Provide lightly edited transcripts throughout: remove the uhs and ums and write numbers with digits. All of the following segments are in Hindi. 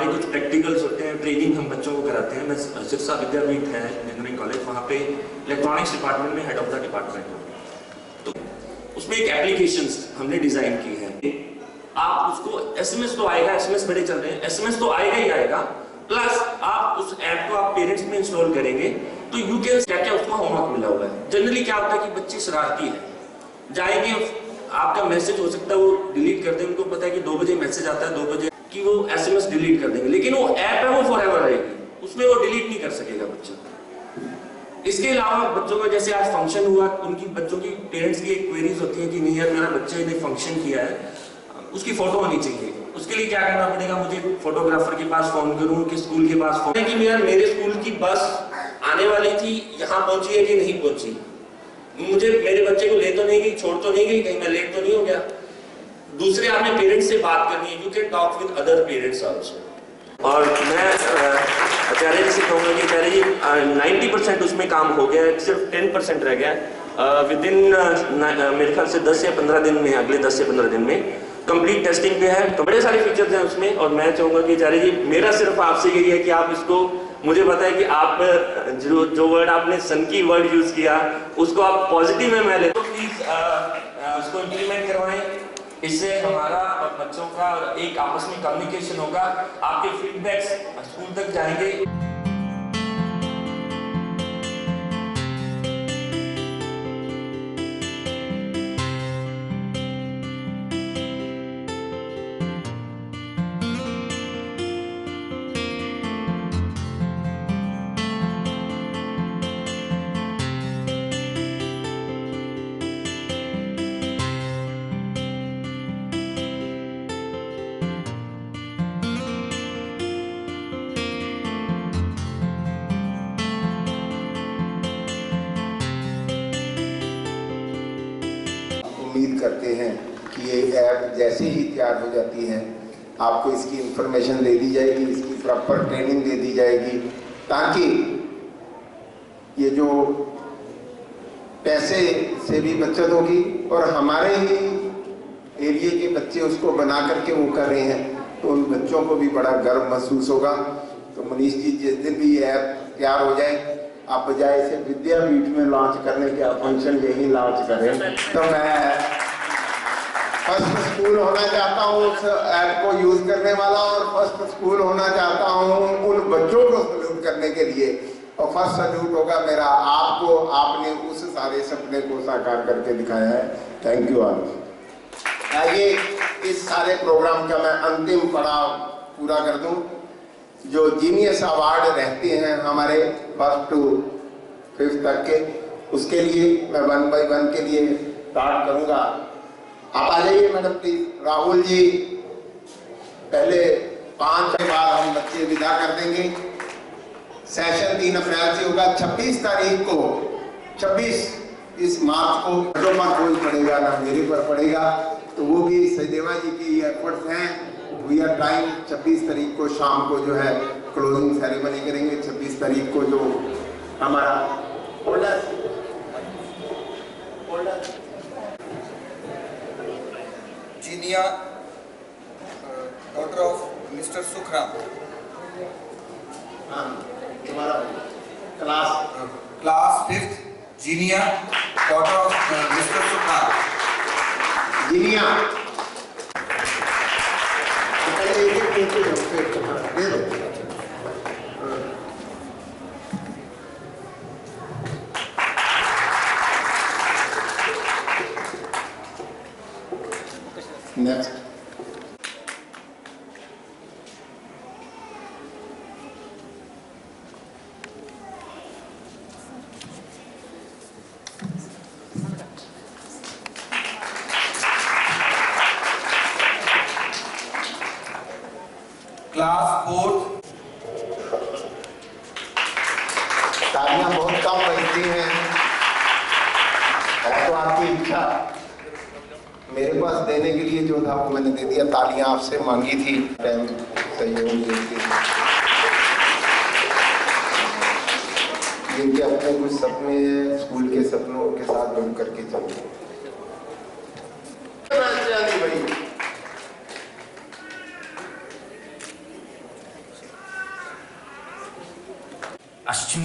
हमारे कुछ प्रैक्टिकल्स होते हैं, ट्रेनिंग हम बच्चों को कराते हैं। मैं सिरसा विद्यापीठ है इंजीनियरिंग कॉलेज, वहाँ पे इलेक्ट्रॉनिक्स डिपार्टमेंट में हेड ऑफ द डिपार्टमेंट हूँ। तो उसमें एक एप्लीकेशंस हमने डिज़ाइन की है। आप उसको एसएमएस तो आएगा, एसएमएस बड़े चल रहे हैं, एसएमएस तो आएगा ही आएगा, प्लस आप उस ऐप को आप पेरेंट्स में इंस्टॉल करेंगे तो यू कैन क्या क्या उसका होमवर्क मिला हुआ है। जनरली क्या होता है कि बच्चे शरारती है, जाएंगे, आपका मैसेज हो सकता है वो डिलीट कर दें, उनको पता है कि 2 बजे मैसेज आता है, 2 बजे कि वो एसएमएस डिलीट कर देंगे, लेकिन वो ऐप है वो फॉरएवर रहेगी, उसमें वो डिलीट नहीं कर सकेगा बच्चा। इसके अलावा बच्चों का जैसे आज फंक्शन हुआ, उनकी बच्चों की पेरेंट्स की एक क्वेरीज होती है कि नहीं यार मेरा बच्चे ने फंक्शन किया है, उसकी फोटो होनी चाहिए। उसके लिए क्या करना पड़ेगा, मुझे फोटोग्राफर के पास फोन करूं कि स्कूल के पास फोन कि यार मेरे स्कूल की बस आने वाली थी, यहाँ पहुंची है कि नहीं पहुंची, मुझे मेरे बच्चे को ले तो नहीं गई, छोड़ तो नहीं गई, कहीं मैं लेट तो नहीं हो गया। दूसरे आपने पेरेंट्स से बात करनी है, you can talk with other parents also. और मैं आचार्य जी से कहूँगा कि आचार्य जी 90% उसमें काम हो गया है, सिर्फ 10% रह गया। विद इन मेरे ख्याल से 10 या 15 दिन में, अगले 10 से 15 दिन में कंप्लीट टेस्टिंग पे है। तो बड़े सारे फीचर्स हैं उसमें, और मैं चाहूँगा कि आचार्य जी मेरा सिर्फ आपसे यही है कि आप इसको, मुझे पता है कि आप जो वर्ड आपने सन की वर्ड यूज किया उसको आप पॉजिटिव में मैं लेता हूँ, प्लीज उसको इम्प्लीमेंट करवाएं। इससे हमारा और बच्चों का एक आपस में कम्युनिकेशन होगा, आपके फीडबैक्स स्कूल तक जाएंगे। उम्मीद करते हैं कि ये ऐप जैसे ही तैयार हो जाती है आपको इसकी इंफॉर्मेशन दे दी जाएगी, इसकी प्रॉपर ट्रेनिंग दे दी जाएगी, ताकि ये जो पैसे से भी बचत होगी और हमारे ही एरिया के बच्चे उसको बना करके वो कर रहे हैं तो उन बच्चों को भी बड़ा गर्व महसूस होगा। तो मनीष जी जिस दिन भी ये ऐप तैयार हो जाए, आप बजाय इसे विद्यापीठ में लॉन्च करने के आप फंक्शन यही लॉन्च करें। तो मैं फर्स्ट स्कूल होना चाहता हूँ उस ऐप को यूज करने वाला, और फर्स्ट स्कूल होना चाहता हूँ उन बच्चों को सल्यूट करने के लिए, और फर्स्ट सल्यूट होगा मेरा आपको, आपने उस सारे सपने को साकार करके दिखाया है। Thank you all. आइए इस सारे प्रोग्राम का मैं अंतिम पड़ाव पूरा कर दूं। जो जीनियस अवार्ड रहते हैं हमारे 1st to 5th तक के, उसके लिए मैं 1 by 1 के लिए स्टार्ट करूंगा। आप आ जाइए मैडम प्लीज। राहुल जी, पहले 5 के बाद हम बच्चे विदा कर देंगे। सेशन 3 अप्रैल से होगा। 26 तारीख को, 26 इस मार्च को बच्चों पर बोझ पड़ेगा ना मेरे पर पड़ेगा, तो वो भी सचदेवा जी की एफर्ट्स हैं। वी आर ट्राइंग 26 तारीख को शाम को जो है क्लोजिंग सेरेमनी करेंगे। 26 तारीख को जो हमारा Jinia daughter of mister Sukhram, तुम्हारा class 5th Jinia daughter of mister Sukhram. Jinia next class 4th। तालियां बहुत कम बजती हैं, है तो आपकी इच्छा। मेरे पास देने के लिए जो था वो मैंने दे दिया। तालियां आपसे मांगी थी, टाइम सहयोग देते हैं। जिनके अपने कुछ सपने हैं, स्कूल के सपनों के साथ जुड़ करके चलते हैं।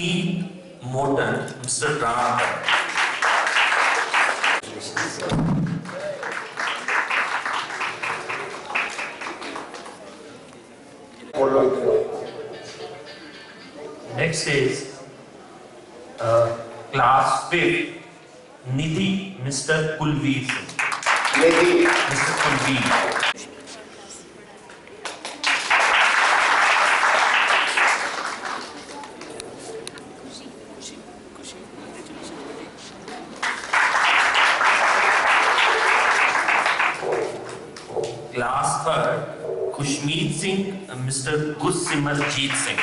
Kushmeet Morton, Mr. Ram. Next is class 5th, Nidhi, Mr. Kulveer Singh. Nidhi. Mr. Kulveer. Class 3rd, Khushmeet Singh, Mr. Gursimranjeet Singh.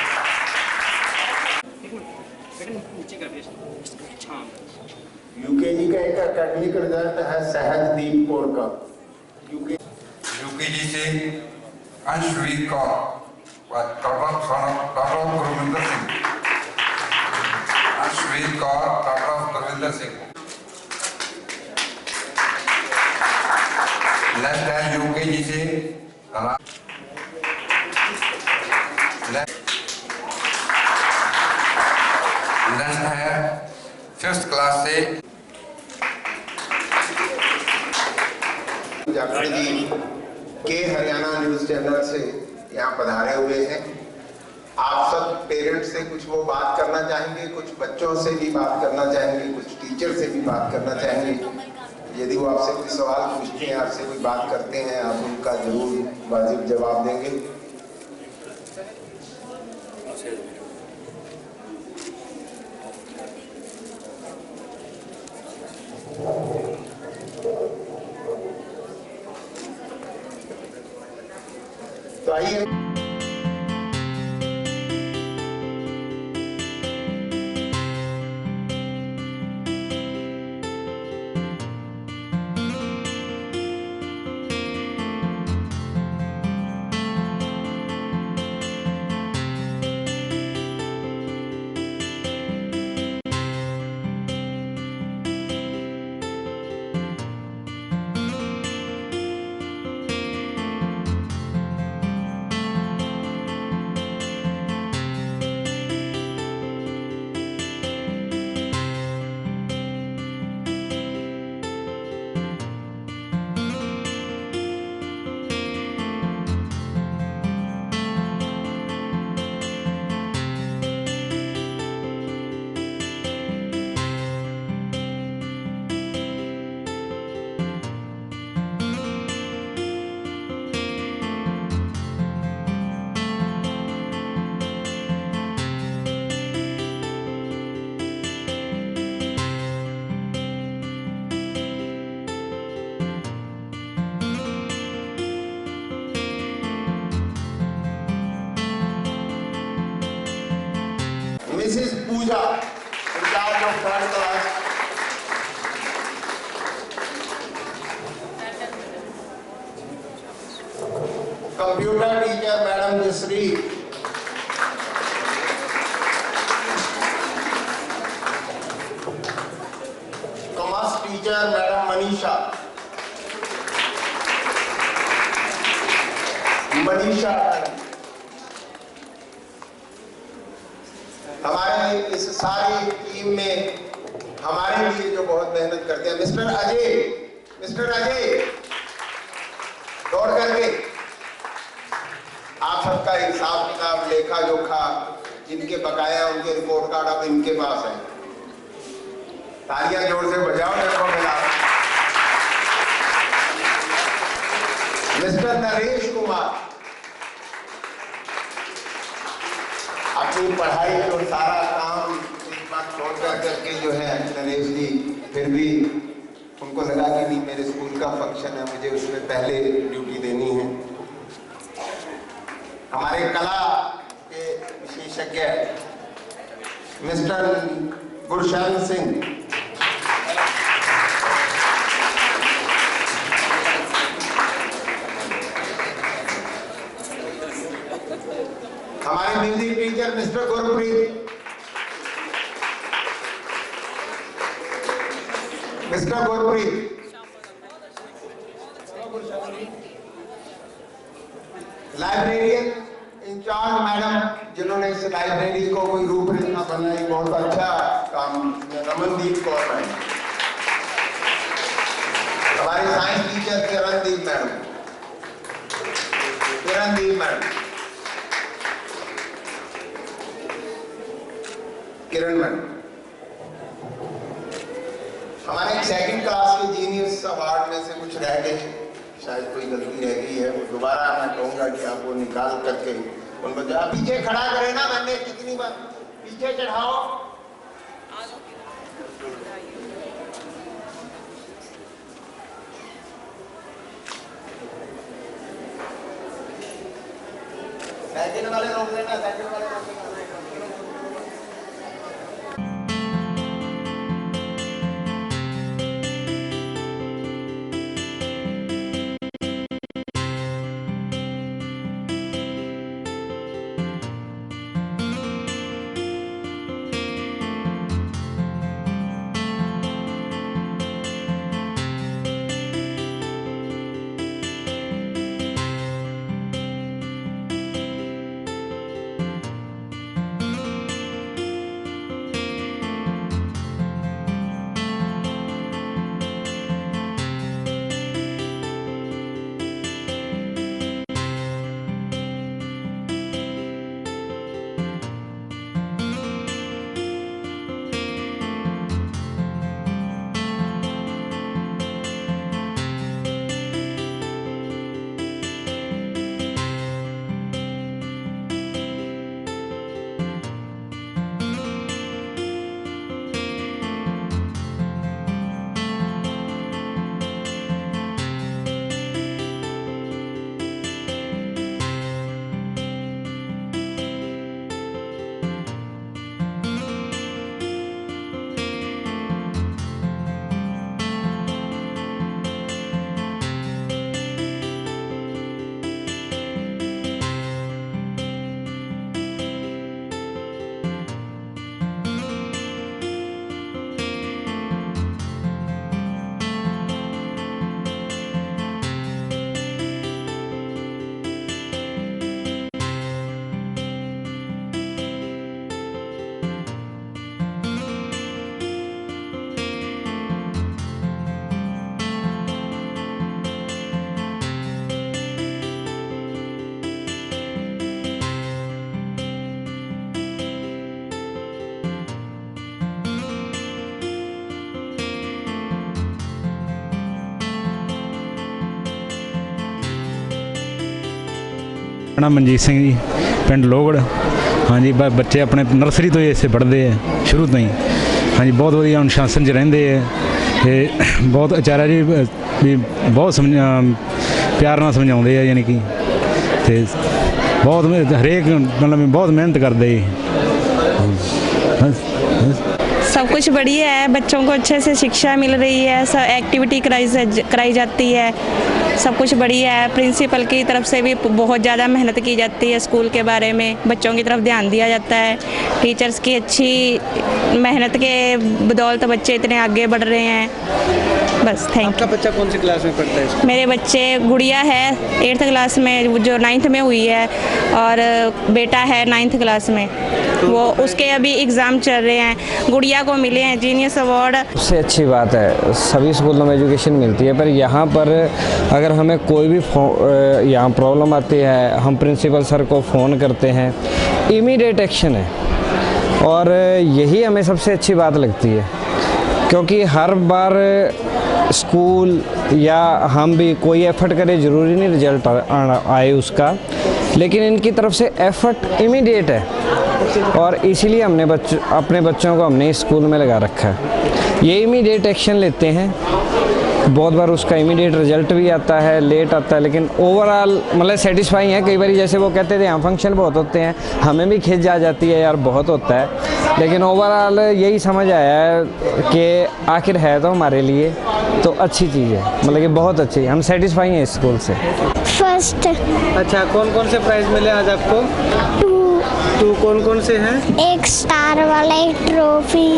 UKG का एक एकेडमिक रिजल्ट है सहजदीप कौर का। यूकेजी से Anshveer Kaur, daughter of Gurvinder Singh. Anshveer Kaur, daughter of Gurvinder Singh. Next है यूकेजी से नेक्स्ट है 5th क्लास से जाखड़ जी के हरियाणा न्यूज चैनल से यहाँ पधारे हुए हैं। आप सब पेरेंट्स से कुछ वो बात करना चाहेंगे, कुछ बच्चों से भी बात करना चाहेंगे, कुछ टीचर से भी बात करना चाहेंगे। यदि वो आपसे कोई सवाल पूछते हैं, आपसे कोई बात करते हैं, आप उनका जरूर वाजिब जवाब देंगे। तो आइए Mrs Pooja incharge of 3rd class, computer teacher madam Jasri, commerce teacher madam Manisha, हमारे इस सारी टीम में हमारे लिए जो बहुत मेहनत करते हैं मिस्टर अजय दौड़ करके आप सबका हिसाब किताब लेखा जोखा जिनके बकाया उनके रिपोर्ट कार्ड अब इनके पास है। तालियां जोर से बजाओ देखो मिला। मिस्टर नरेश कुमार अपनी पढ़ाई और सारा काम एक बार छोड़ करके जो है नरेश जी फिर भी उनको लगा कि नहीं मेरे स्कूल का फंक्शन है, मुझे उसमें पहले ड्यूटी देनी है। हमारे कला के विशेषज्ञ मिस्टर गुरशन सिंह, हमारे music teacher Mr Gurpreet, librarian incharge madam जिन्होंने इस लाइब्रेरी को कोई रूपरेखा बनाई, बहुत अच्छा काम रमनदीप कौर मैडम, हमारी साइंस टीचर किरणदीप मैडम, किरण मैडम, हमारे एक सेकंड क्लास के जीनियस अवार्ड में से कुछ रह गए, शायद कोई गलती रह गई है, वो दोबारा मैं कहूँगा कि आप वो निकाल करके उनको जो पीछे खड़ा करें ना, मैंने कितनी बार पीछे चढ़ाओ, साइकिल वाले रोक लेना, साइकिल वाले रोक लेना। नाम मनजीत सिंह जी, पिंड लोहगढ़। हाँ जी, बच्चे अपने नर्सरी तो ही इसे पढ़ते हैं शुरू तो ही। हाँ जी, बहुत वधिया अनुशासन च रहिंदे है ते बहुत आचार्य जी भी बहुत प्यार नाल समझाउंदे आ, यानी कि ते बहुत हरेक मतलब बहुत मेहनत करते। सब कुछ बढ़िया है, बच्चों को अच्छे से शिक्षा मिल रही है, सब एक्टिविटी कराई जाती है, सब कुछ बढ़िया है। प्रिंसिपल की तरफ से भी बहुत ज़्यादा मेहनत की जाती है, स्कूल के बारे में बच्चों की तरफ ध्यान दिया जाता है। टीचर्स की अच्छी मेहनत के बदौलत बच्चे इतने आगे बढ़ रहे हैं। बस थैंक यू। आपका बच्चा कौन सी क्लास में पढ़ता है? मेरे बच्चे गुड़िया है 8th क्लास में, जो 9th में हुई है, और बेटा है 9th क्लास में, वो उसके अभी एग्ज़ाम चल रहे हैं। गुड़िया को मिले हैं जीनियस अवार्ड। उससे अच्छी बात है, सभी स्कूलों में एजुकेशन मिलती है, पर यहाँ पर अगर हमें कोई भी यहाँ प्रॉब्लम आती है, हम प्रिंसिपल सर को फ़ोन करते हैं, इमीडिएट एक्शन है, और यही हमें सबसे अच्छी बात लगती है। क्योंकि हर बार स्कूल या हम भी कोई एफ़र्ट करें, ज़रूरी नहीं रिजल्ट आए उसका, लेकिन इनकी तरफ से एफ़र्ट इमीडिएट है, और इसीलिए हमने अपने बच्चों को हमने स्कूल में लगा रखा है। ये इमीडिएट एक्शन लेते हैं, बहुत बार उसका इमीडिएट रिजल्ट भी आता है, लेट आता है, लेकिन ओवरऑल मतलब सेटिस्फाइंग है। कई बार जैसे वो कहते थे यहाँ फंक्शन बहुत होते हैं, हमें भी खिंच आ जाती है यार, बहुत होता है, लेकिन ओवरऑल यही समझ आया है कि आखिर है तो हमारे लिए तो अच्छी चीज़ है, मतलब कि बहुत अच्छी, हम सेटिस्फाई हैं इस स्कूल से। फर्स्ट। अच्छा, कौन कौन से प्राइज़ मिले आज आपको? 2 कौन कौन से हैं? एक स्टार वाला, एक ट्रॉफी।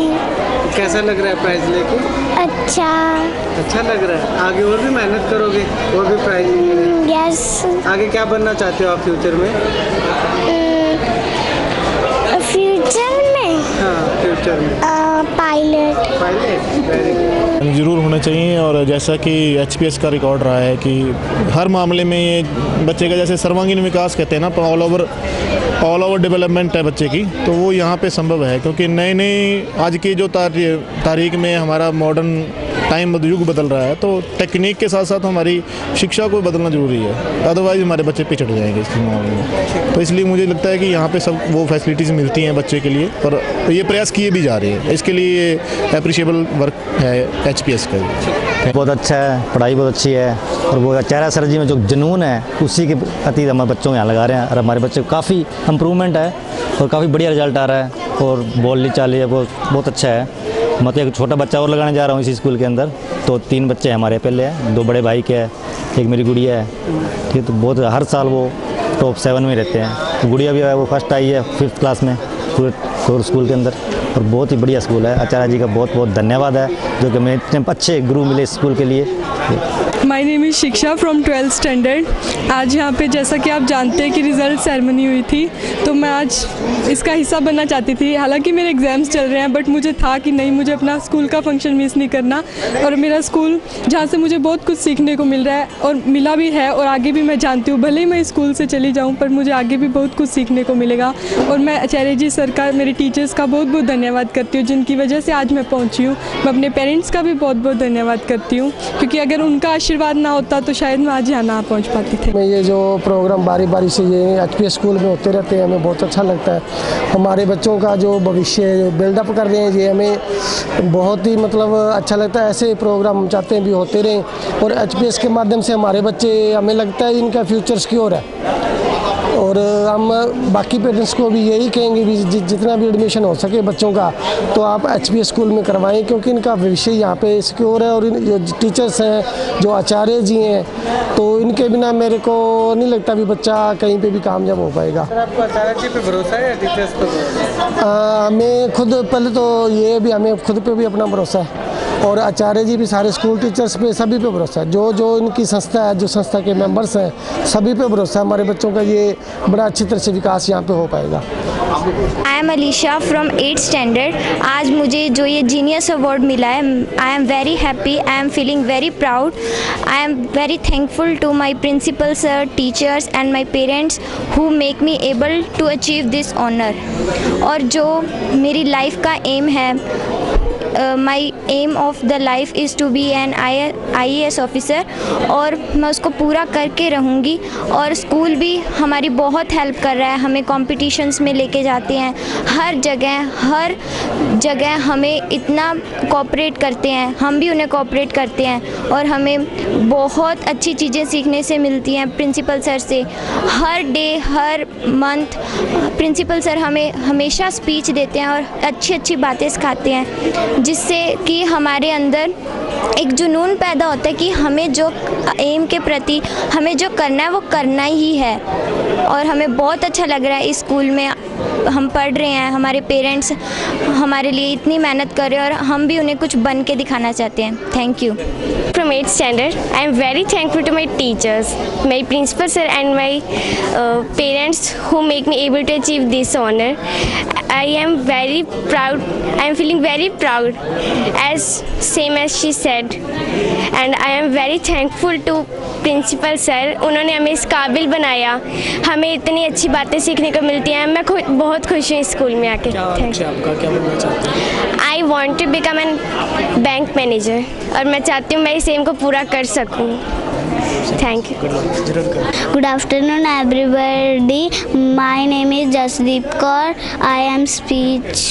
कैसा लग रहा है प्राइज़ लेके? अच्छा लग रहा है। आगे और भी मेहनत करोगे, और भी प्राइज़ मिलेंगे? यस। आगे क्या बनना चाहते हो आप फ्यूचर में? फ्यूचर में फ्यूचर में? पायलट। Pilot, very good. ज़रूर होना चाहिए। और जैसा कि HPS का रिकॉर्ड रहा है कि हर मामले में ये बच्चे का जैसे सर्वांगीण विकास कहते हैं ना, ऑल ओवर डेवलपमेंट है बच्चे की, तो वो यहाँ पे संभव है। क्योंकि नए नए आज की जो तारीख में हमारा मॉडर्न टाइम युग बदल रहा है, तो टेक्निक के साथ साथ हमारी शिक्षा को बदलना जरूरी है, अदरवाइज़ हमारे बच्चे पिछड़ जाएंगे इस मामले में। तो इसलिए मुझे लगता है कि यहाँ पे सब वो फैसिलिटीज़ मिलती हैं बच्चे के लिए, और ये प्रयास किए भी जा रहे हैं। इसके लिए अप्रिशिएबल वर्क है HPS का। बहुत अच्छा है, पढ़ाई बहुत अच्छी है, और वो आचार्य सर जी में जो जुनून है उसी के प्रति हमारे बच्चों को यहाँ लगा रहे हैं, और हमारे बच्चे को काफ़ी इम्प्रूवमेंट है और काफ़ी बढ़िया रिजल्ट आ रहा है, और बोलनी चाली है वो बहुत अच्छा है। मतलब एक छोटा बच्चा और लगाने जा रहा हूँ इसी स्कूल के अंदर, तो 3 बच्चे हमारे पहले हैं, 2 बड़े भाई के हैं, एक मेरी गुड़िया है, ठीक है। तो बहुत हर साल वो टॉप 7 में रहते हैं। तो गुड़िया भी है, वो फर्स्ट आई है 5th क्लास में पूरे स्कूल के अंदर, और बहुत ही बढ़िया स्कूल है। आचार्य जी का बहुत बहुत धन्यवाद है जो कि हमें इतने अच्छे गुरु मिले इस स्कूल के लिए। माय नेम इज़ शिक्षा फ्रॉम 12th स्टैंडर्ड। आज यहाँ पे जैसा कि आप जानते हैं कि रिज़ल्ट सेरेमनी हुई थी, तो मैं आज इसका हिस्सा बनना चाहती थी। हालांकि मेरे एग्ज़ाम्स चल रहे हैं, बट मुझे था कि नहीं, मुझे अपना स्कूल का फंक्शन मिस नहीं करना, और मेरा स्कूल जहाँ से मुझे बहुत कुछ सीखने को मिल रहा है और मिला भी है, और आगे भी मैं जानती हूँ भले ही मैं स्कूल से चली जाऊँ पर मुझे आगे भी बहुत कुछ सीखने को मिलेगा। और मैं आचार्य जी सर का, मेरे टीचर्स का बहुत बहुत धन्यवाद करती हूँ, जिनकी वजह से आज मैं पहुँची हूँ। मैं अपने पेरेंट्स का भी बहुत बहुत धन्यवाद करती हूँ, क्योंकि अगर उनका आशीर्वाद ना होता तो शायद मैं आज यहाँ ना पहुँच पाती थी। ये जो प्रोग्राम बारी बारी से ये HPS स्कूल में होते रहते हैं, हमें बहुत अच्छा लगता है। हमारे बच्चों का जो भविष्य बिल्डअप कर रहे हैं, ये हमें बहुत ही मतलब अच्छा लगता है। ऐसे प्रोग्राम हम चाहते हैं भी होते रहें, और HPS के माध्यम से हमारे बच्चे, हमें लगता है इनका फ्यूचर सिक्योर है। और हम बाकी पेरेंट्स को भी यही कहेंगे भी जितना भी एडमिशन हो सके बच्चों का, तो आप HPS स्कूल में करवाएं, क्योंकि इनका भविष्य यहाँ पे सिक्योर है। और जो टीचर्स हैं, जो आचार्य जी हैं, तो इनके बिना मेरे को नहीं लगता भी बच्चा कहीं पे भी कामयाब हो पाएगा। सर, आपको आचार्य जी पे भरोसा है या टीचर्स पे? हमें खुद, पहले तो ये भी हमें खुद पे भी अपना भरोसा है, और आचार्य जी भी सारे स्कूल टीचर्स पे, सभी पे भरोसा है। जो इनकी संस्था है, जो संस्था के मेंबर्स हैं, सभी पे भरोसा है। हमारे बच्चों का ये बड़ा अच्छी तरह से विकास यहाँ पे हो पाएगा। I am Alisha from 8th standard. आज मुझे जो ये जीनियस अवार्ड मिला है, I am very happy, I am feeling very proud. I am very thankful to my principal sir, teachers and my parents who make me able to achieve this honour. और जो मेरी लाइफ का एम है, my aim of the life is to be an IAS officer, और मैं उसको पूरा करके रहूँगी। और स्कूल भी हमारी बहुत हेल्प कर रहा है, हमें कॉम्पिटिशन्स में लेके जाते हैं, हर जगह हमें इतना कोऑपरेट करते हैं, हम भी उन्हें कोऑपरेट करते हैं, और हमें बहुत अच्छी चीज़ें सीखने से मिलती हैं प्रिंसिपल सर से। हर डे, हर मंथ प्रिंसिपल सर हमें हमेशा स्पीच देते हैं और अच्छी अच्छी बातें सिखाते हैं, जिससे कि हमारे अंदर एक जुनून पैदा होता है कि हमें जो एम के प्रति हमें जो करना है वो करना ही है। और हमें बहुत अच्छा लग रहा है इस स्कूल में हम पढ़ रहे हैं, हमारे पेरेंट्स हमारे लिए इतनी मेहनत कर रहे हैं, और हम भी उन्हें कुछ बन के दिखाना चाहते हैं। Thank you. From 8th standard, I am very thankful to my teachers, my principal sir and my parents who make me able to achieve this honor. I am very proud. I am feeling very proud, as same as she said, and I am very thankful to principal sir. उन्होंने हमें इस काबिल बनाया, हमें इतनी अच्छी बातें सीखने को मिलती हैं। मैं बहुत खुश हूँ स्कूल में आके। I want to become an bank manager, और मैं चाहती हूँ मैं इस एम को पूरा कर सकूँ। Thank you. Good afternoon, everybody. My name is Jasdeep Kaur. I am speech.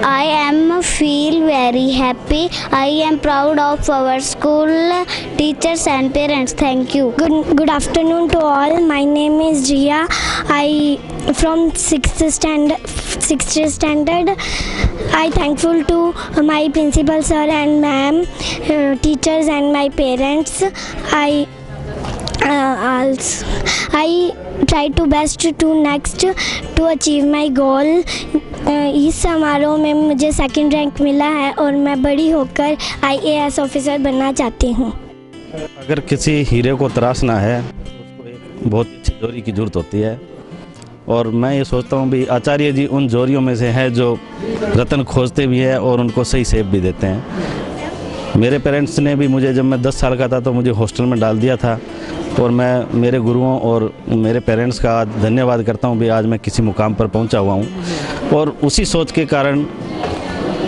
I am feel very happy. I am proud of our school, teachers and parents. Thank you. Good afternoon to all. My name is Jia. I from 6th standard. I thankful to my principal sir and ma'am, teachers and my parents. I try to best to next to achieve my goal. इस समारोह में मुझे 2nd रैंक मिला है, और मैं बड़ी होकर IAS ऑफिसर बनना चाहती हूँ। अगर किसी हीरे को तराशना है तो उसको एक बहुत तिजोरी की ज़रूरत होती है, और मैं ये सोचता हूँ भी आचार्य जी उन जोरियों में से है जो रत्न खोजते भी हैं और उनको सही सेब भी देते हैं। मेरे पेरेंट्स ने भी मुझे, जब मैं 10 साल का था तो मुझे हॉस्टल में डाल दिया था, और मैं मेरे गुरुओं और मेरे पेरेंट्स का धन्यवाद करता हूँ भी आज मैं किसी मुकाम पर पहुँचा हुआ हूँ। और उसी सोच के कारण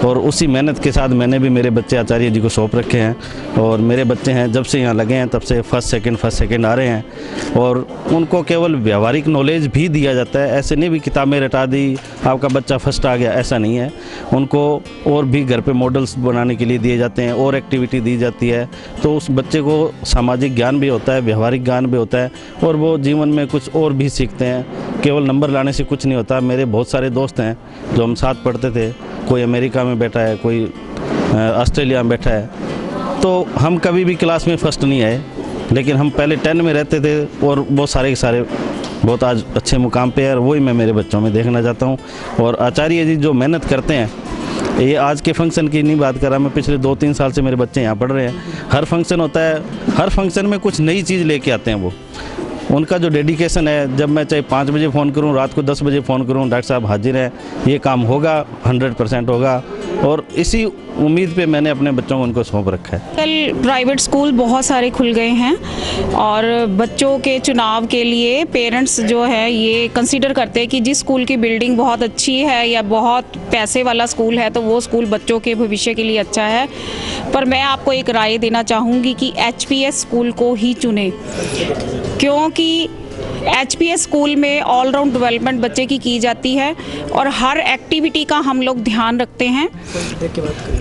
और उसी मेहनत के साथ मैंने भी मेरे बच्चे आचार्य जी को सौंप रखे हैं, और मेरे बच्चे हैं जब से यहाँ लगे हैं तब से फर्स्ट सेकंड आ रहे हैं, और उनको केवल व्यावहारिक नॉलेज भी दिया जाता है। ऐसे नहीं भी किताबें रटा दी आपका बच्चा फर्स्ट आ गया, ऐसा नहीं है। उनको और भी घर पे मॉडल्स बनाने के लिए दिए जाते हैं और एक्टिविटी दी जाती है, तो उस बच्चे को सामाजिक ज्ञान भी होता है, व्यवहारिक ज्ञान भी होता है, और वो जीवन में कुछ और भी सीखते हैं। केवल नंबर लाने से कुछ नहीं होता। मेरे बहुत सारे दोस्त हैं जो हम साथ पढ़ते थे, कोई अमेरिका में बैठा है, कोई ऑस्ट्रेलिया में बैठा है, तो हम कभी भी क्लास में फ़र्स्ट नहीं आए, लेकिन हम पहले 10 में रहते थे और वो सारे के सारे बहुत आज अच्छे मुकाम पे है, और वही मैं मेरे बच्चों में देखना चाहता हूँ। और आचार्य जी जो मेहनत करते हैं, ये आज के फंक्शन की नहीं बात कर रहा मैं, पिछले 2-3 साल से मेरे बच्चे यहाँ पढ़ रहे हैं। हर फंक्शन होता है, हर फंक्शन में कुछ नई चीज़ लेके आते हैं वो। उनका जो डेडिकेशन है, जब मैं चाहे 5 बजे फ़ोन करूं, रात को 10 बजे फ़ोन करूं, डॉक्टर साहब हाजिर हैं, ये काम होगा, 100% होगा, और इसी उम्मीद पे मैंने अपने बच्चों को उनको सौंप रखा है। कल प्राइवेट स्कूल बहुत सारे खुल गए हैं, और बच्चों के चुनाव के लिए पेरेंट्स जो है ये कंसीडर करते हैं कि जिस स्कूल की बिल्डिंग बहुत अच्छी है या बहुत पैसे वाला स्कूल है तो वो स्कूल बच्चों के भविष्य के लिए अच्छा है। पर मैं आपको एक राय देना चाहूँगी कि HPS स्कूल को ही चुने, क्योंकि HPS स्कूल में ऑल राउंड डेवलपमेंट बच्चे की जाती है, और हर एक्टिविटी का हम लोग ध्यान रखते हैं,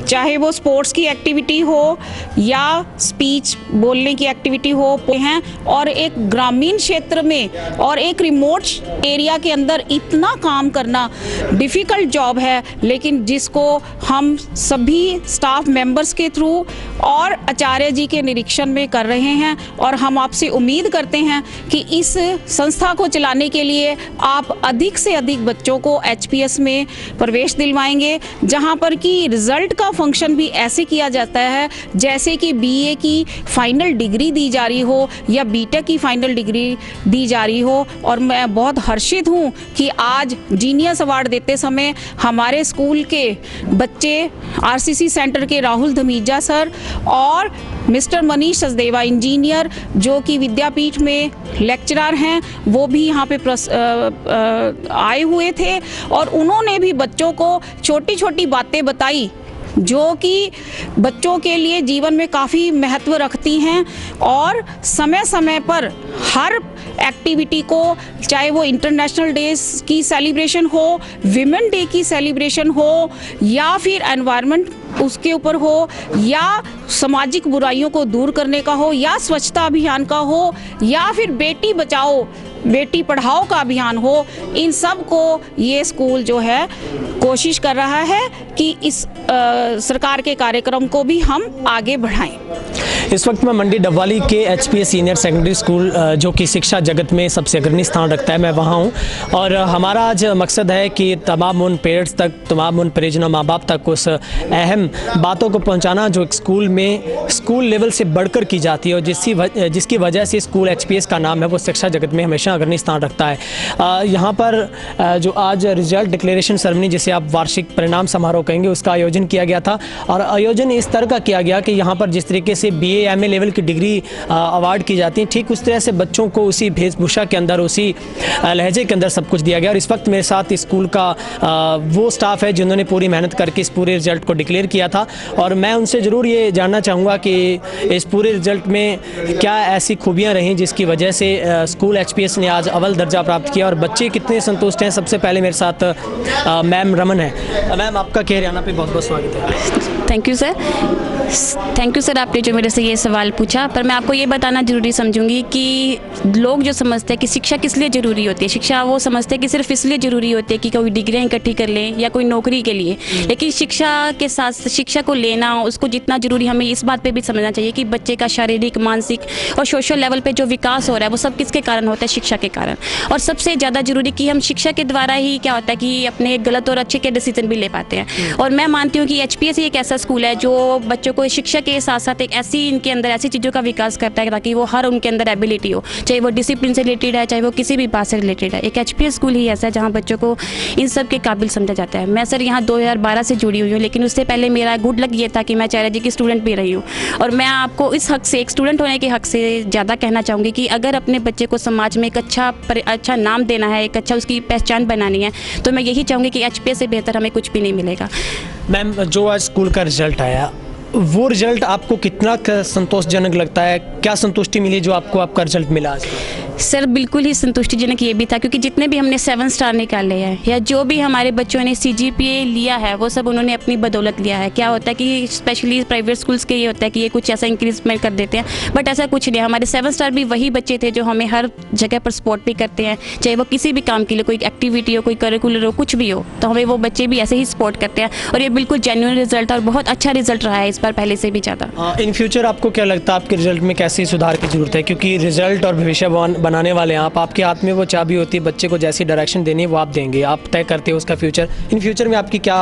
चाहे वो स्पोर्ट्स की एक्टिविटी हो या स्पीच बोलने की एक्टिविटी हो हैं। और एक ग्रामीण क्षेत्र में और एक रिमोट एरिया के अंदर इतना काम करना डिफ़िकल्ट जॉब है, लेकिन जिसको हम सभी स्टाफ मेंबर्स के थ्रू और आचार्य जी के निरीक्षण में कर रहे हैं, और हम आपसे उम्मीद करते हैं कि इस संस्था को चलाने के लिए आप अधिक से अधिक बच्चों को HPS में प्रवेश दिलवाएंगे, जहां पर कि रिज़ल्ट का फंक्शन भी ऐसे किया जाता है जैसे कि BA की फाइनल डिग्री दी जा रही हो या BTech की फाइनल डिग्री दी जा रही हो। और मैं बहुत हर्षित हूं कि आज जीनियस अवार्ड देते समय हमारे स्कूल के बच्चे, RCC सेंटर के राहुल धमीजा सर और मिस्टर मनीष सचदेवा इंजीनियर, जो कि विद्यापीठ में लेक्चरर हैं, वो भी यहाँ पे आए हुए थे, और उन्होंने भी बच्चों को छोटी छोटी बातें बताई जो कि बच्चों के लिए जीवन में काफ़ी महत्व रखती हैं। और समय समय पर हर एक्टिविटी को, चाहे वो इंटरनेशनल डेज की सेलिब्रेशन हो, विमेन डे की सेलिब्रेशन हो, या फिर एनवायरनमेंट उसके ऊपर हो, या सामाजिक बुराइयों को दूर करने का हो, या स्वच्छता अभियान का हो, या फिर बेटी बचाओ बेटी पढ़ाओ का अभियान हो, इन सब को ये स्कूल जो है कोशिश कर रहा है कि इस सरकार के कार्यक्रम को भी हम आगे बढ़ाएं। इस वक्त मैं मंडी डबवाली के HPS सीनियर सेकेंडरी स्कूल जो कि शिक्षा जगत में सबसे अग्रणी स्थान रखता है, मैं वहाँ हूँ, और हमारा आज मकसद है कि तमाम उन पेरेंट्स तक, तमाम उन परिजनों माँ बाप तक उस अहम बातों को पहुँचाना जो एक स्कूल में स्कूल लेवल से बढ़कर की जाती है, और जिसकी वजह से स्कूल HPS का नाम है वो शिक्षा जगत में हमेशा अग्रणी स्थान रखता है। यहाँ पर जो आज रिजल्ट डिक्लेरेशन सेरेमनी, जिसे आप वार्षिक परिणाम समारोह कहेंगे, उसका आयोजन किया गया था, और आयोजन इस तरह का किया गया कि यहाँ पर जिस तरीके से BA MA लेवल की डिग्री अवार्ड की जाती है, ठीक उस तरह से बच्चों को उसी वेशभूषा के अंदर, उसी लहजे के अंदर सब कुछ दिया गया। और इस वक्त मेरे साथ स्कूल का वो स्टाफ है जिन्होंने पूरी मेहनत करके इस पूरे रिजल्ट को डिक्लेयर किया था, और मैं उनसे ज़रूर ये जानना चाहूँगा कि इस पूरे रिजल्ट में क्या ऐसी खूबियाँ रहीं जिसकी वजह से स्कूल HPS ने आज अव्वल दर्जा प्राप्त किया, और बच्चे कितने संतुष्ट हैं। सबसे पहले मेरे साथ मैम रमन है। मैम, आपका हरियाणा पे बहुत बहुत स्वागत है। थैंक यू सर, आपने जो मेरे से ये सवाल पूछा, पर मैं आपको ये बताना ज़रूरी समझूंगी कि लोग जो समझते हैं कि शिक्षा किस लिए ज़रूरी होती है, शिक्षा वो समझते हैं कि सिर्फ इसलिए ज़रूरी होती है कि कोई डिग्रियाँ इकट्ठी कर लें या कोई नौकरी के लिए, लेकिन शिक्षा के साथ शिक्षा को लेना, उसको जितना ज़रूरी, हमें इस बात पर भी समझना चाहिए कि बच्चे का शारीरिक, मानसिक और सोशल लेवल पर जो विकास हो रहा है वो सब किसके कारण होता है, शिक्षा के कारण। और सबसे ज़्यादा ज़रूरी कि हम शिक्षा के द्वारा ही क्या होता है कि अपने गलत और अच्छे के डिसीजन भी ले पाते हैं। और मैं मानती हूँ कि HPS एक ऐसा स्कूल है जो बच्चों को शिक्षा के साथ साथ एक ऐसी इनके अंदर ऐसी चीज़ों का विकास करता है ताकि वो हर उनके अंदर एबिलिटी हो, चाहे वो डिसिप्लिन से रिलेटेड है, चाहे वो किसी भी बात से रिलेटेड है। एक HPS स्कूल ही ऐसा है जहाँ बच्चों को इन सब के काबिल समझा जाता है। मैं सर यहाँ 2012 से जुड़ी हुई हूँ, लेकिन उससे पहले मेरा गुड लक ये था कि मैं चारा जी की स्टूडेंट भी रही हूँ। और मैं आपको इस हक से, एक स्टूडेंट होने के हक से ज़्यादा कहना चाहूँगी कि अगर अपने बच्चे को समाज में एक अच्छा नाम देना है, एक अच्छा उसकी पहचान बनानी है, तो मैं यही चाहूँगी कि HPS से बेहतर हमें कुछ भी नहीं मिलेगा। मैम, जो आज स्कूल का रिजल्ट आया, वो रिजल्ट आपको कितना संतोषजनक लगता है? क्या संतुष्टि मिली जो आपको आपका रिजल्ट मिला आज? सर बिल्कुल ही संतुष्टिजनक ये भी था, क्योंकि जितने भी हमने 7 स्टार निकाले हैं या जो भी हमारे बच्चों ने CGPA लिया है वो सब उन्होंने अपनी बदौलत लिया है। क्या होता है कि स्पेशली प्राइवेट स्कूल्स के ये होता है कि ये कुछ ऐसा इंक्रीजमेंट कर देते हैं, बट ऐसा कुछ नहीं। हमारे 7 स्टार भी वही बच्चे थे जो हमें हर जगह पर सपोर्ट भी करते हैं, चाहे वो किसी भी काम के लिए, कोई एक्टिविटी हो, कोई करिकुलर हो, कुछ भी हो, तो हमें वो बच्चे भी ऐसे ही सपोर्ट करते हैं। और ये बिल्कुल जेन्युइन रिजल्ट और बहुत अच्छा रिजल्ट रहा है इस बार पहले से भी ज़्यादा। इन फ्यूचर आपको क्या लगता है आपके रिजल्ट में कैसे सुधार की जरूरत है? क्योंकि रिजल्ट और भविष्य बनाने वाले हैं आप, आपके हाथ में वो चाबी होती है, बच्चे को जैसी डायरेक्शन देनी है वो आप देंगे, आप तय करते हो उसका फ्यूचर। इन फ्यूचर में आपकी क्या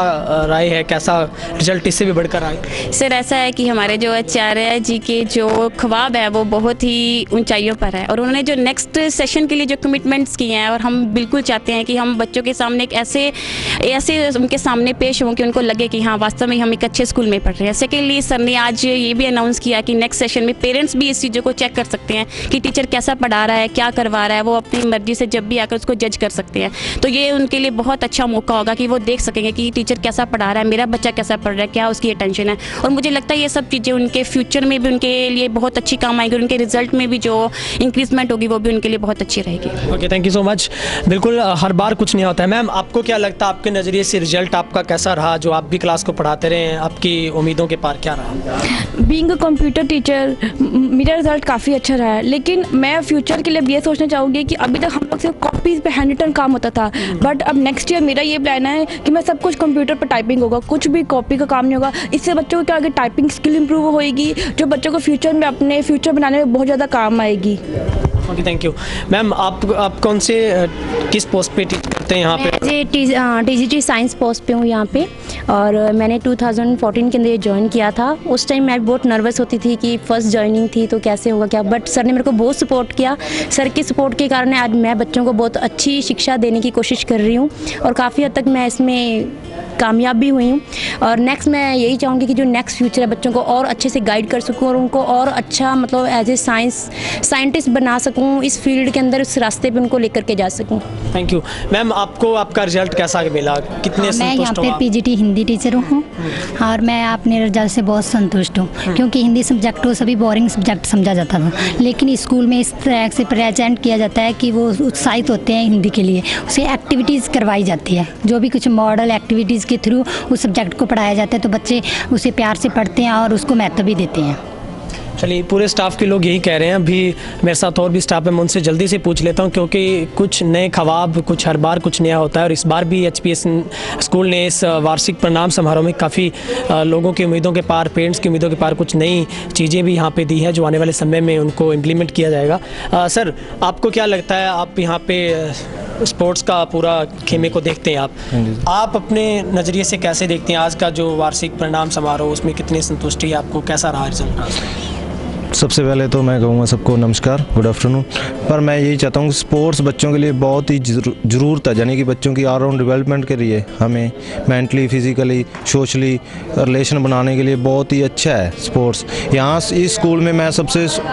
राय है, कैसा रिजल्ट इससे भी बढ़कर आए? सर ऐसा है कि हमारे जो आचार्य जी के जो ख्वाब है वो बहुत ही ऊंचाइयों पर है, और उन्होंने जो नेक्स्ट सेशन के लिए जो कमिटमेंट्स किए हैं, और हम बिल्कुल चाहते हैं कि हम बच्चों के सामने एक ऐसे उनके सामने पेश हों कि उनको लगे कि हाँ वास्तव में हम एक अच्छे स्कूल में पढ़ रहे हैं। सेकेंडली सर ने आज ये भी अनाउंस किया कि नेक्स्ट सेशन में पेरेंट्स भी इस चीज़ों को चेक कर सकते हैं कि टीचर कैसा पढ़ा रहा है, क्या करवा रहा है, वो अपनी मर्जी से जब भी आकर उसको जज कर सकते हैं। तो ये उनके लिए बहुत अच्छा मौका होगा कि वो देख सकेंगे कि टीचर कैसा पढ़ा रहा है, मेरा बच्चा कैसा पढ़ रहा है, क्या उसकी अटेंशन है। और मुझे लगता है ये सब चीज़ें उनके फ्यूचर में भी उनके लिए बहुत अच्छी काम आएगी, और उनके रिजल्ट में भी जो इंक्रीजमेंट होगी वो भी उनके लिए बहुत अच्छी रहेगी। Okay, thank you so much. बिल्कुल हर बार कुछ नहीं होता है। मैम, आपको क्या लगता है, आपके नज़रिए से रिजल्ट आपका कैसा रहा? जो आप भी क्लास को पढ़ाते रहे हैं, आपकी उम्मीदों के पार क्या रहा? बीइंग अ कंप्यूटर टीचर मेरा रिजल्ट काफ़ी अच्छा रहा है, लेकिन मैं फ्यूचर के लिए अब ये सोचना चाहूँगी कि अभी तक हम लोग सिर्फ कॉपीज़ पे हैंड रिटन काम होता था, बट अब नेक्स्ट ईयर मेरा ये प्लान है कि मैं सब कुछ कंप्यूटर पर टाइपिंग होगा, कुछ भी कॉपी का काम नहीं होगा। इससे बच्चों को क्या आगे टाइपिंग स्किल इंप्रूव होएगी, जो बच्चों को फ्यूचर में अपने फ्यूचर बनाने में बहुत ज़्यादा काम आएगी। Okay, thank you. मैम, आप कौन से किस पोस्ट पे टीच करते हैं यहाँ पे? TGT साइंस पोस्ट पे हूँ यहाँ पे, और मैंने 2014 के अंदर ये ज्वाइन किया था। उस टाइम मैं बहुत नर्वस होती थी कि फर्स्ट ज्वाइनिंग थी तो कैसे होगा क्या, बट सर ने मेरे को बहुत सपोर्ट किया। सर के सपोर्ट के कारण आज मैं बच्चों को बहुत अच्छी शिक्षा देने की कोशिश कर रही हूँ, और काफ़ी हद तक मैं इसमें कामयाब भी हुई हूँ। और नेक्स्ट मैं यही चाहूँगी कि जो नेक्स्ट फ्यूचर है बच्चों को और अच्छे से गाइड कर सकूँ, और उनको और अच्छा मतलब एज ए साइंटिस्ट बना सकूँ, इस फील्ड के अंदर इस रास्ते पे उनको लेकर के जा सकूँ। Thank you. मैम, आपको आपका रिजल्ट कैसा मिला, कितने मैं यहाँ पे PGT हिंदी टीचर हूँ, और मैं अपने रिजल्ट से बहुत संतुष्ट हूँ, क्योंकि हिंदी सब्जेक्ट को सभी बोरिंग सब्जेक्ट समझा जाता था, लेकिन स्कूल में इस तरह से प्रेजेंट किया जाता है कि वो उत्साहित होते हैं हिंदी के लिए, उसे एक्टिविटीज़ करवाई जाती है, जो भी कुछ मॉडल एक्टिविटीज़ के थ्रू उस सब्जेक्ट को पढ़ाया जाता है, तो बच्चे उसे प्यार से पढ़ते हैं और उसको महत्व भी देते हैं। चलिए, पूरे स्टाफ के लोग यही कह रहे हैं। अभी मेरे साथ और भी स्टाफ है, मैं उनसे जल्दी से पूछ लेता हूं, क्योंकि कुछ नए ख्वाब, कुछ हर बार कुछ नया होता है, और इस बार भी HPS स्कूल ने इस वार्षिक परिणाम समारोह में काफ़ी लोगों की उम्मीदों के पार, पेरेंट्स की उम्मीदों के पार कुछ नई चीज़ें भी यहाँ पे दी हैं, जो आने वाले समय में उनको इम्प्लीमेंट किया जाएगा। सर, आपको क्या लगता है, आप यहाँ पे स्पोर्ट्स का पूरा खेमे को देखते हैं, आप अपने नज़रिए से कैसे देखते हैं आज का जो वार्षिक परिणाम समारोह, उसमें कितनी संतुष्टि है आपको, कैसा रहा रिजल्ट? सबसे पहले तो मैं कहूँगा सबको नमस्कार, गुड आफ्टरनून। पर मैं यही चाहता हूँ कि स्पोर्ट्स बच्चों के लिए बहुत ही ज़रूरत है, यानी कि बच्चों की ऑलराउंड डेवलपमेंट के लिए हमें मेंटली, फिज़िकली, सोशली रिलेशन बनाने के लिए बहुत ही अच्छा है स्पोर्ट्स। यहाँ इस स्कूल में मैं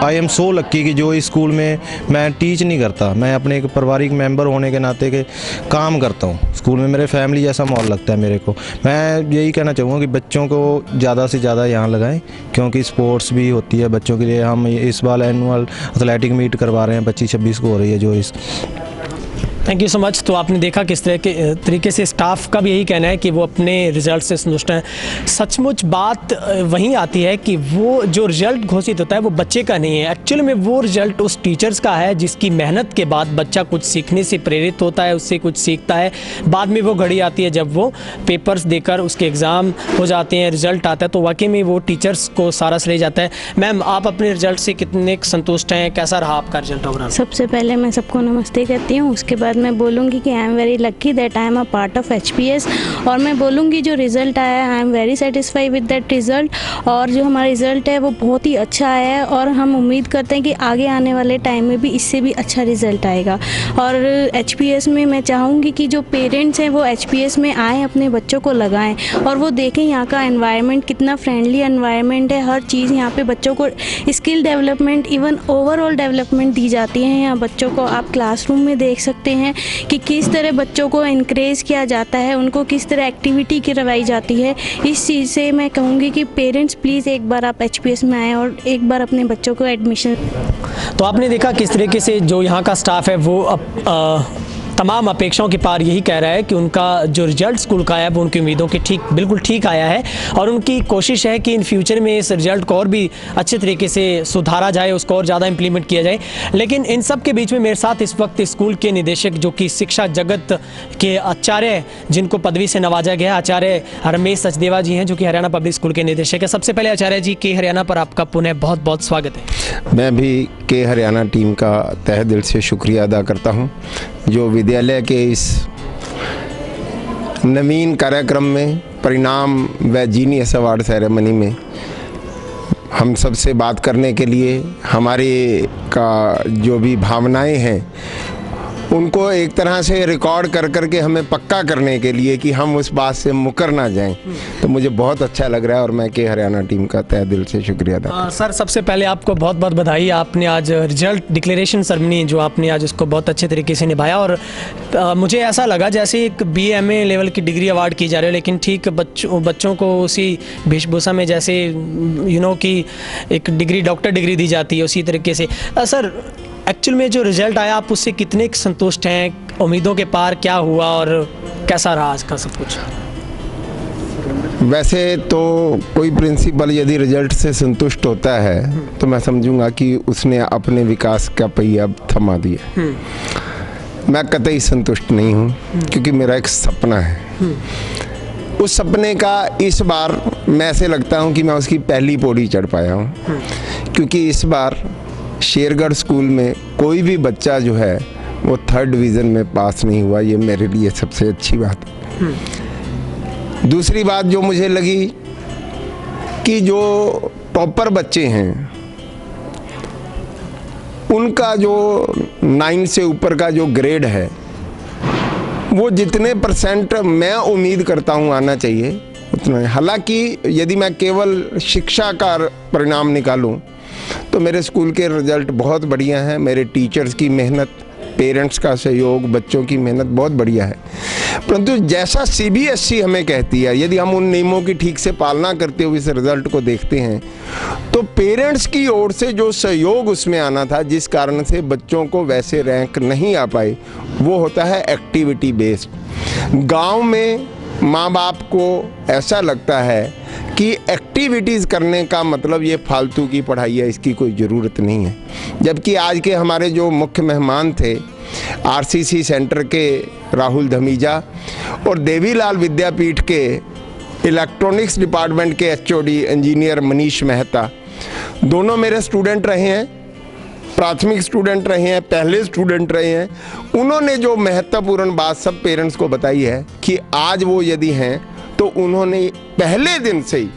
आई एम सो लक्की कि जो इस स्कूल में मैं टीच नहीं करता, मैं अपने एक पारिवारिक मेंबर होने के नाते के काम करता हूँ। स्कूल में मेरे फैमिली जैसा माहौल लगता है मेरे को। मैं यही कहना चाहूँगा कि बच्चों को ज़्यादा से ज़्यादा यहाँ लगाएं, क्योंकि स्पोर्ट्स भी होती है बच्चों के लिए। हम इस बार एनुअल एथलेटिक मीट करवा रहे हैं, 25-26 को हो रही है जो इस। Thank you so much. तो आपने देखा किस तरह के तरीके से स्टाफ का भी यही कहना है कि वो अपने रिजल्ट से संतुष्ट हैं। सचमुच बात वहीं आती है कि वो जो रिजल्ट घोषित होता है वो बच्चे का नहीं है, एक्चुअल में वो रिजल्ट उस टीचर्स का है जिसकी मेहनत के बाद बच्चा कुछ सीखने से प्रेरित होता है, उससे कुछ सीखता है। बाद में वो घड़ी आती है जब वो पेपर्स देकर उसके एग्ज़ाम हो जाते हैं, रिजल्ट आता है, तो वाकई में वो टीचर्स को सारा श्रेय जाता है। मैम, आप अपने रिजल्ट से कितने संतुष्ट हैं, कैसा रहा आपका रिजल्ट ओवरऑल? सबसे पहले मैं सबको नमस्ते कहती हूँ, उसके बाद बाद मैं बोलूँगी कि आई am very lucky that I am a part of HPS। और मैं बोलूँगी जो रिज़ल्ट आया है I am very satisfied with that result, और जो हमारा रिज़ल्ट है वो बहुत ही अच्छा आया है और हम उम्मीद करते हैं कि आगे आने वाले टाइम में भी इससे भी अच्छा रिज़ल्ट आएगा। और HPS में मैं चाहूँगी कि जो पेरेंट्स हैं वो HPS में आएँ, अपने बच्चों को लगाएं और वो देखें यहाँ का एनवायरनमेंट कितना फ्रेंडली एनवायरनमेंट है। हर चीज़ यहाँ पे बच्चों को skill development, even overall development दी जाती है। यहाँ बच्चों को आप क्लासरूम में देख सकते हैं कि किस तरह बच्चों को इनकरेज किया जाता है, उनको किस तरह एक्टिविटी करवाई जाती है। इस चीज़ से मैं कहूँगी कि पेरेंट्स प्लीज़ एक बार आप HPS में आएँ और एक बार अपने बच्चों को एडमिशन। तो आपने देखा किस तरीके से जो यहाँ का स्टाफ है वो तमाम अपेक्षाओं के पार यही कह रहा है कि उनका जो रिजल्ट स्कूल का आया है वो उनकी उम्मीदों के बिल्कुल ठीक आया है, और उनकी कोशिश है कि इन फ्यूचर में इस रिजल्ट को और भी अच्छे तरीके से सुधारा जाए, उसको और ज़्यादा इम्प्लीमेंट किया जाए। लेकिन इन सब के बीच में मेरे साथ इस वक्त स्कूल के निदेशक जो कि शिक्षा जगत के आचार्य जिनको पदवी से नवाजा गया, आचार्य रमेश सचदेवा जी हैं जो कि हरियाणा पब्लिक स्कूल के निदेशक है। सबसे पहले आचार्य जी के हरियाणा पर आपका पुनः बहुत बहुत स्वागत है। मैं भी के हरियाणा टीम का तहे दिल से शुक्रिया अदा करता हूं जो विद्यालय के इस नवीन कार्यक्रम में परिणाम व जीनियस अवार्ड सेरेमनी में हम सबसे बात करने के लिए, हमारे का जो भी भावनाएं हैं उनको एक तरह से रिकॉर्ड कर करके हमें पक्का करने के लिए कि हम उस बात से मुकर ना जाएं, तो मुझे बहुत अच्छा लग रहा है और मैं के हरियाणा टीम का तहे दिल से शुक्रिया अदा करता हूं। सर सबसे पहले आपको बहुत बहुत बधाई, आपने आज रिजल्ट डिक्लेरेशन सेरेमनी जो आपने आज उसको बहुत अच्छे तरीके से निभाया। और मुझे ऐसा लगा जैसे एक BA लेवल की डिग्री अवार्ड की जा रही है, लेकिन ठीक बच्चों को उसी वेशभूषा में जैसे कि एक डिग्री डॉक्टर डिग्री दी जाती है उसी तरीके से। सर एक्चुअल में जो रिजल्ट आया आप उससे कितने संतुष्ट हैं, उम्मीदों के पार क्या हुआ और कैसा रहा आज का सब कुछ? वैसे तो कोई प्रिंसिपल यदि रिजल्ट से संतुष्ट होता है तो मैं समझूंगा कि उसने अपने विकास का पहिया थमा दिया। मैं कतई संतुष्ट नहीं हूँ क्योंकि मेरा एक सपना है। उस सपने का इस बार मैं ऐसे लगता हूँ कि मैं उसकी पहली पौड़ी चढ़ पाया हूँ, क्योंकि इस बार शेरगढ़ स्कूल में कोई भी बच्चा जो है वो 3rd डिवीज़न में पास नहीं हुआ। ये मेरे लिए सबसे अच्छी बात है। दूसरी बात जो मुझे लगी कि जो टॉपर बच्चे हैं उनका जो 9 से ऊपर का जो ग्रेड है वो जितने % मैं उम्मीद करता हूँ आना चाहिए उतना। हालांकि यदि मैं केवल शिक्षा का परिणाम निकालूं तो मेरे स्कूल के रिजल्ट बहुत बढ़िया हैं। मेरे टीचर्स की मेहनत, पेरेंट्स का सहयोग, बच्चों की मेहनत बहुत बढ़िया है। परंतु जैसा CBSE हमें कहती है, यदि हम उन नियमों की ठीक से पालना करते हुए इस रिजल्ट को देखते हैं तो पेरेंट्स की ओर से जो सहयोग उसमें आना था, जिस कारण से बच्चों को वैसे रैंक नहीं आ पाए, वो होता है एक्टिविटी बेस्ड। गाँव में माँ बाप को ऐसा लगता है कि एक्टिविटीज़ करने का मतलब ये फालतू की पढ़ाई है, इसकी कोई ज़रूरत नहीं है। जबकि आज के हमारे जो मुख्य मेहमान थे RCC सेंटर के राहुल धमीजा और देवीलाल विद्यापीठ के इलेक्ट्रॉनिक्स डिपार्टमेंट के HOD इंजीनियर मनीष मेहता, दोनों मेरे स्टूडेंट रहे हैं, प्राथमिक स्टूडेंट रहे हैं, पहले स्टूडेंट रहे हैं। उन्होंने जो महत्वपूर्ण बात सब पेरेंट्स को बताई है कि आज वो यदि हैं तो उन्होंने पहले दिन से ही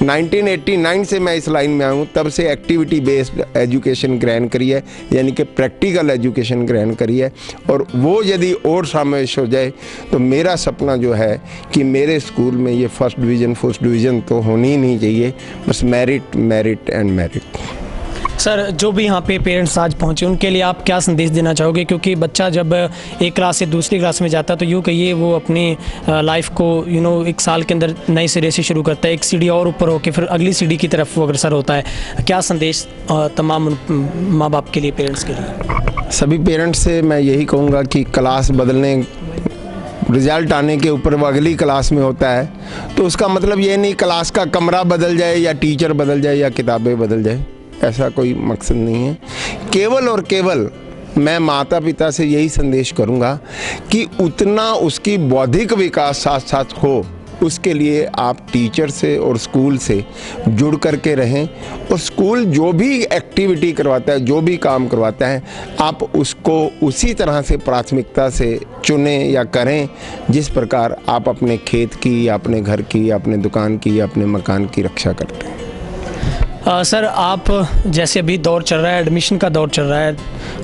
1989 से मैं इस लाइन में आया हूँ, तब से एक्टिविटी बेस्ड एजुकेशन ग्रहण करी है, यानी कि प्रैक्टिकल एजुकेशन ग्रहण करी है। और वो यदि और समावेश हो जाए तो मेरा सपना जो है कि मेरे स्कूल में ये फर्स्ट डिवीज़न तो होनी ही नहीं चाहिए, बस merit merit and merit. Sir जो भी यहाँ पे पेरेंट्स आज पहुँचे उनके लिए आप क्या संदेश देना चाहोगे, क्योंकि बच्चा जब एक क्लास से दूसरी क्लास में जाता है तो यूँ कहिए वो अपनी लाइफ को एक साल के अंदर नए सिरे से शुरू करता है, एक सीढ़ी और ऊपर होकर फिर अगली सीढ़ी की तरफ वो अग्रसर होता है। क्या संदेश तमाम माँ बाप के लिए, पेरेंट्स के लिए? सभी पेरेंट्स से मैं यही कहूँगा कि क्लास बदलने, रिज़ल्ट आने के ऊपर वो अगली क्लास में होता है, तो उसका मतलब ये नहीं क्लास का कमरा बदल जाए या टीचर बदल जाए या किताबें बदल जाए, ऐसा कोई मकसद नहीं है। केवल और केवल मैं माता पिता से यही संदेश करूंगा कि उतना उसकी बौद्धिक विकास साथ साथ हो उसके लिए आप टीचर से और स्कूल से जुड़ करके रहें, और स्कूल जो भी एक्टिविटी करवाता है, जो भी काम करवाता है, आप उसको उसी तरह से प्राथमिकता से चुनें या करें जिस प्रकार आप अपने खेत की या अपने घर की या अपने दुकान की या अपने मकान की रक्षा करते हैं। सर, आप जैसे अभी दौर चल रहा है, एडमिशन का दौर चल रहा है,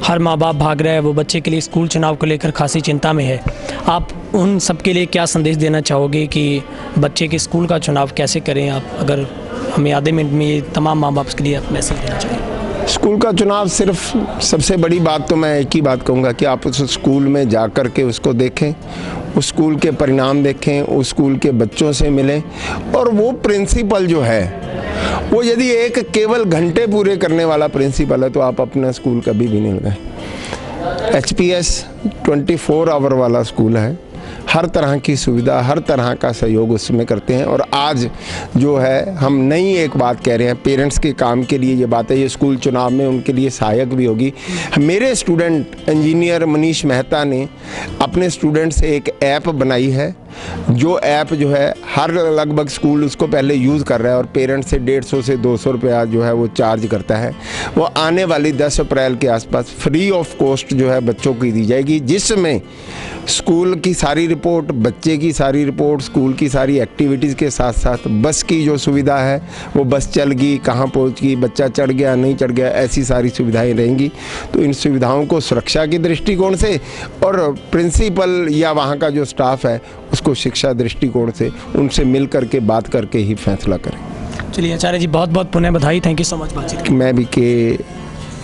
हर माँ बाप भाग रहा है, वो बच्चे के लिए स्कूल चुनाव को लेकर खासी चिंता में है। आप उन सब के लिए क्या संदेश देना चाहोगे कि बच्चे के स्कूल का चुनाव कैसे करें? आप अगर हमें आधे मिनट में ये तमाम माँ बाप के लिए आप मैसेज देना चाहिए। स्कूल का चुनाव सिर्फ सबसे बड़ी बात तो मैं एक ही बात कहूँगा कि आप उस स्कूल में जा कर के उसको देखें, उस स्कूल के परिणाम देखें, उस स्कूल के बच्चों से मिलें, और वो प्रिंसिपल जो है वो यदि एक केवल घंटे पूरे करने वाला प्रिंसिपल है तो आप अपना स्कूल कभी भी नहीं लगाएं। HPS 24 आवर वाला स्कूल है, हर तरह की सुविधा, हर तरह का सहयोग उसमें करते हैं। और आज जो है हम नई एक बात कह रहे हैं, पेरेंट्स के काम के लिए ये बात है, ये स्कूल चुनाव में उनके लिए सहायक भी होगी। मेरे स्टूडेंट इंजीनियर मनीष मेहता ने अपने स्टूडेंट से एक ऐप बनाई है, जो ऐप जो है हर लगभग स्कूल उसको पहले यूज़ कर रहा है, और पेरेंट्स से 150 से 200 रुपया जो है वो चार्ज करता है। वो आने वाली 10 अप्रैल के आसपास फ्री ऑफ कॉस्ट जो है बच्चों को दी जाएगी, जिसमें स्कूल की सारी रिपोर्ट, बच्चे की सारी रिपोर्ट, स्कूल की सारी एक्टिविटीज़ के साथ साथ बस की जो सुविधा है, वो बस चल गई, कहाँ पहुँच गई, बच्चा चढ़ गया नहीं चढ़ गया, ऐसी सारी सुविधाएं रहेंगी। तो इन सुविधाओं को सुरक्षा के दृष्टिकोण से और प्रिंसिपल या वहाँ का जो स्टाफ है उसको शिक्षा दृष्टिकोण से उनसे मिल करके बात करके ही फैसला करें। चलिए आचार्य जी, बहुत बहुत पुनः बधाई, थैंक यू सो मच बातचीत। मैं भी के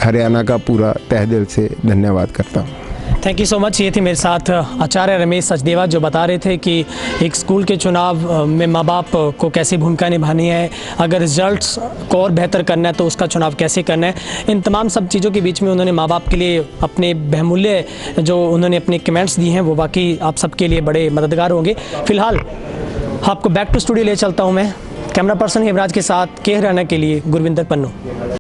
हरियाणा का पूरा तहे दिल से धन्यवाद करता हूँ। Thank you so much. ये थी मेरे साथ आचार्य रमेश सचदेवा, जो बता रहे थे कि एक स्कूल के चुनाव में माँ बाप को कैसी भूमिका निभानी है, अगर रिजल्ट्स को और बेहतर करना है तो उसका चुनाव कैसे करना है। इन तमाम सब चीज़ों के बीच में उन्होंने माँ बाप के लिए अपने बहुमूल्य जो उन्होंने अपने कमेंट्स दिए हैं वो वाकई आप सबके लिए बड़े मददगार होंगे। फिलहाल आपको बैक टू स्टूडियो ले चलता हूँ मैं, कैमरा पर्सन हेमराज के साथ के हरियाणा के लिए गुरविंदर पन्नू।